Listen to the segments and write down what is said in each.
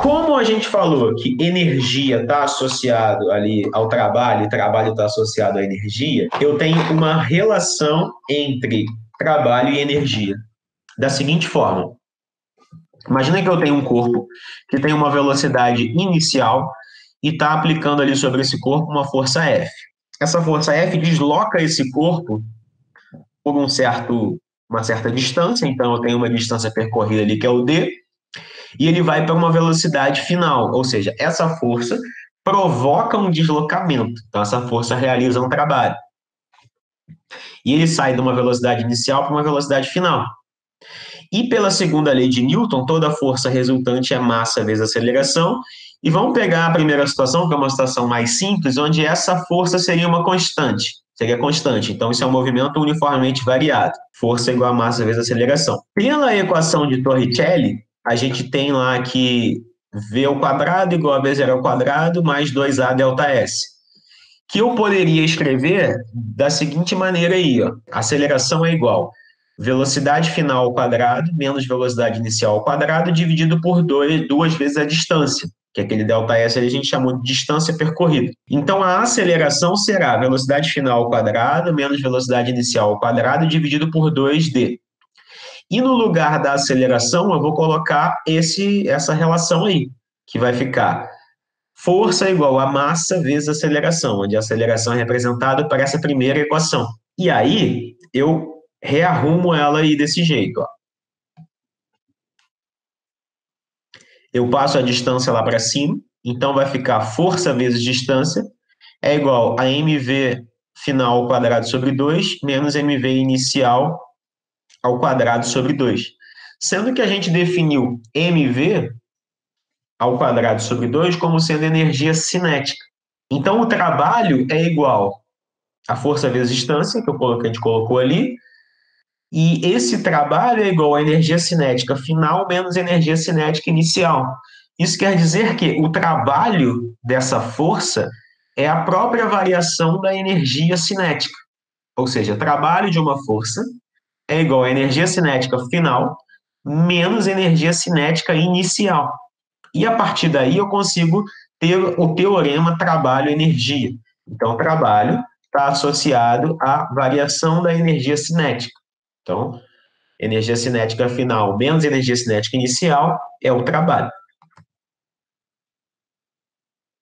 Como a gente falou que energia está associado ali ao trabalho e trabalho está associado à energia, eu tenho uma relação entre trabalho e energia. Da seguinte forma: imagina que eu tenho um corpo que tem uma velocidade inicial e está aplicando ali sobre esse corpo uma força F. Essa força F desloca esse corpo por uma certa distância, então eu tenho uma distância percorrida ali que é o D, e ele vai para uma velocidade final, ou seja, essa força provoca um deslocamento, então essa força realiza um trabalho. E ele sai de uma velocidade inicial para uma velocidade final. E pela segunda lei de Newton, toda força resultante é massa vezes aceleração. E vamos pegar a primeira situação, que é uma situação mais simples, onde essa força seria uma constante. Seria constante. Então, isso é um movimento uniformemente variado. Força igual a massa vezes aceleração. Pela equação de Torricelli, a gente tem lá que V ao quadrado igual a V0 ao quadrado mais 2A delta S. Que eu poderia escrever da seguinte maneira aí, ó. Aceleração é igual velocidade final ao quadrado menos velocidade inicial ao quadrado dividido por duas vezes a distância, que aquele ΔS a gente chamou de distância percorrida. Então, a aceleração será velocidade final ao quadrado menos velocidade inicial ao quadrado dividido por 2D. E no lugar da aceleração, eu vou colocar essa relação aí, que vai ficar força igual a massa vezes aceleração, onde a aceleração é representada por essa primeira equação. E aí, eu rearrumo ela aí desse jeito, ó. Eu passo a distância lá para cima, então vai ficar força vezes distância é igual a mv final ao quadrado sobre 2 menos mv inicial ao quadrado sobre 2. Sendo que a gente definiu mv ao quadrado sobre 2 como sendo energia cinética. Então, o trabalho é igual a força vezes distância, que a gente colocou ali, e esse trabalho é igual a energia cinética final menos energia cinética inicial. Isso quer dizer que o trabalho dessa força é a própria variação da energia cinética. Ou seja, o trabalho de uma força é igual a energia cinética final menos energia cinética inicial. E a partir daí eu consigo ter o teorema trabalho-energia. Então, o trabalho está associado à variação da energia cinética. Então, energia cinética final menos energia cinética inicial é o trabalho.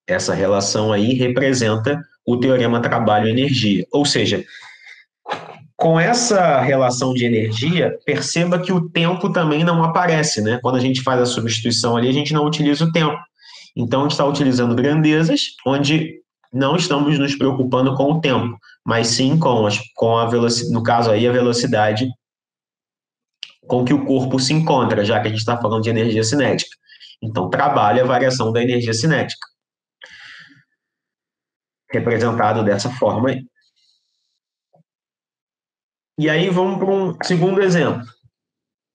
Essa relação aí representa o teorema trabalho-energia. Ou seja, com essa relação de energia, perceba que o tempo também não aparece, né? Quando a gente faz a substituição ali, a gente não utiliza o tempo. Então, a gente está utilizando grandezas, onde não estamos nos preocupando com o tempo, mas sim com a velocidade, no caso aí, a velocidade com que o corpo se encontra, já que a gente está falando de energia cinética. Então, trabalho é a variação da energia cinética, representado dessa forma aí. E aí vamos para um segundo exemplo.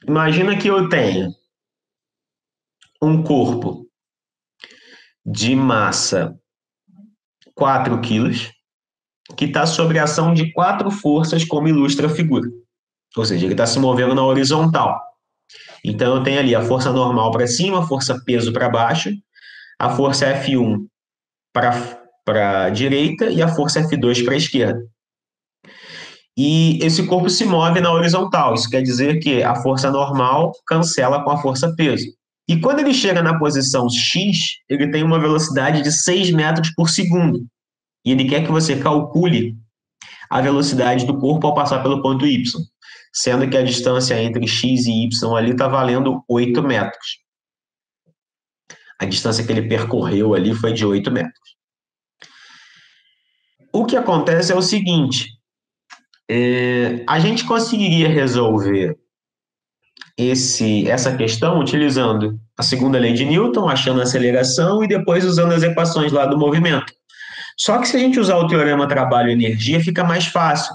Imagina que eu tenha um corpo de massa 4 quilos, que está sob a ação de 4 forças, como ilustra a figura. Ou seja, ele está se movendo na horizontal. Então, eu tenho ali a força normal para cima, a força peso para baixo, a força F1 para a direita e a força F2 para a esquerda. E esse corpo se move na horizontal. Isso quer dizer que a força normal cancela com a força peso. E quando ele chega na posição X, ele tem uma velocidade de 6 metros por segundo. E ele quer que você calcule a velocidade do corpo ao passar pelo ponto Y, sendo que a distância entre X e Y ali está valendo 8 metros. A distância que ele percorreu ali foi de 8 metros. O que acontece é o seguinte, a gente conseguiria resolver essa questão utilizando a segunda lei de Newton, achando a aceleração e depois usando as equações lá do movimento. Só que se a gente usar o teorema trabalho-energia, fica mais fácil.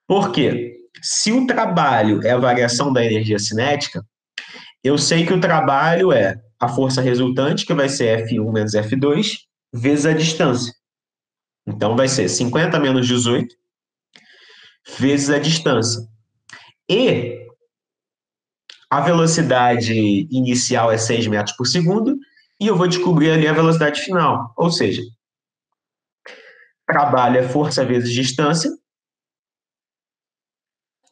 Por quê? Se o trabalho é a variação da energia cinética, eu sei que o trabalho é a força resultante, que vai ser F1 menos F2, vezes a distância. Então, vai ser 50 menos 18, vezes a distância. E a velocidade inicial é 6 metros por segundo, e eu vou descobrir ali a velocidade final. Ou seja, trabalho é força vezes distância.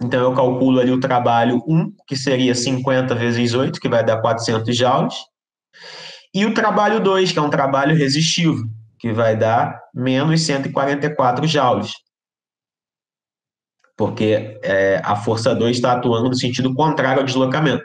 Então, eu calculo ali o trabalho 1, que seria 50 vezes 8, que vai dar 400 joules. E o trabalho 2, que é um trabalho resistivo, que vai dar menos 144 joules. Porque a força 2 está atuando no sentido contrário ao deslocamento.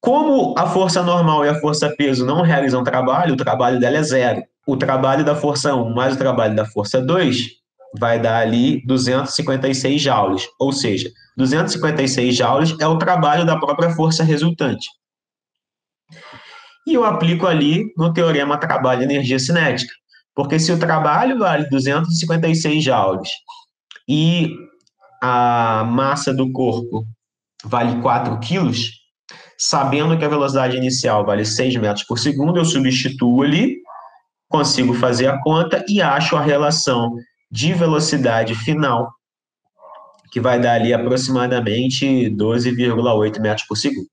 Como a força normal e a força peso não realizam trabalho, o trabalho dela é zero. O trabalho da força 1 mais o trabalho da força 2 vai dar ali 256 joules. Ou seja, 256 joules é o trabalho da própria força resultante. E eu aplico ali no teorema trabalho-energia cinética. Porque se o trabalho vale 256 joules e a massa do corpo vale 4 quilos, sabendo que a velocidade inicial vale 6 metros por segundo, eu substituo ali, consigo fazer a conta e acho a relação de velocidade final, que vai dar ali aproximadamente 12,8 metros por segundo.